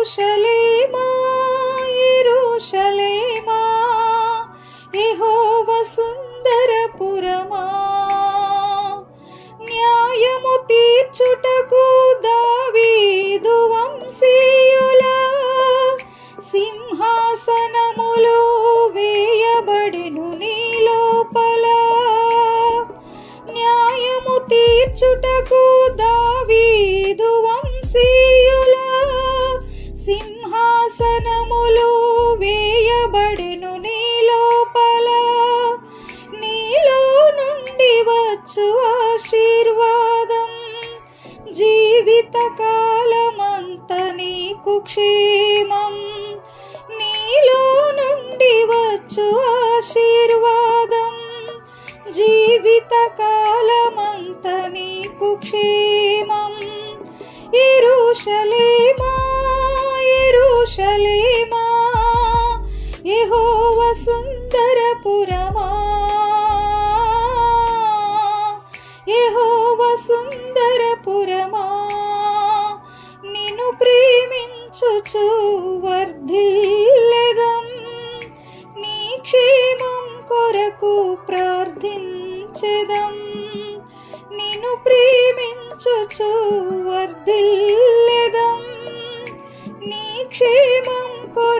యెరూషలేమా యెరూషలేమా యెహోవా సుందరపురమా, న్యాయము తీర్చుటకు దావీదు వంశీయుల సింహాసనములు వేయబడెను నీ లోపల. న్యాయము తీర్చుటకు దావీదు వంశీయుల సింహాసనములు వేయబడెను నీ లోపల. నీలో నుండి వచ్చు ఆశీర్వాదం, జీవిత కాలమంత నీకు క్షేమం. నీలో నుండి వచ్చు ఆశీర్వాదం, జీవిత కాలమంత నీకు క్షేమం. యెరూషలేమా యెరూషలేమా యెహోవా సుందరపురమా, యెహోవా సుందరపురమా, నిన్ను ప్రేమించుచు వర్ధిల్లెదం, నీ క్షేమం కొరకు ప్రార్థించెదం. నిన్ను ప్రేమించుచు వర్ధిల్లెదం, నీ క్షేమం కొరకు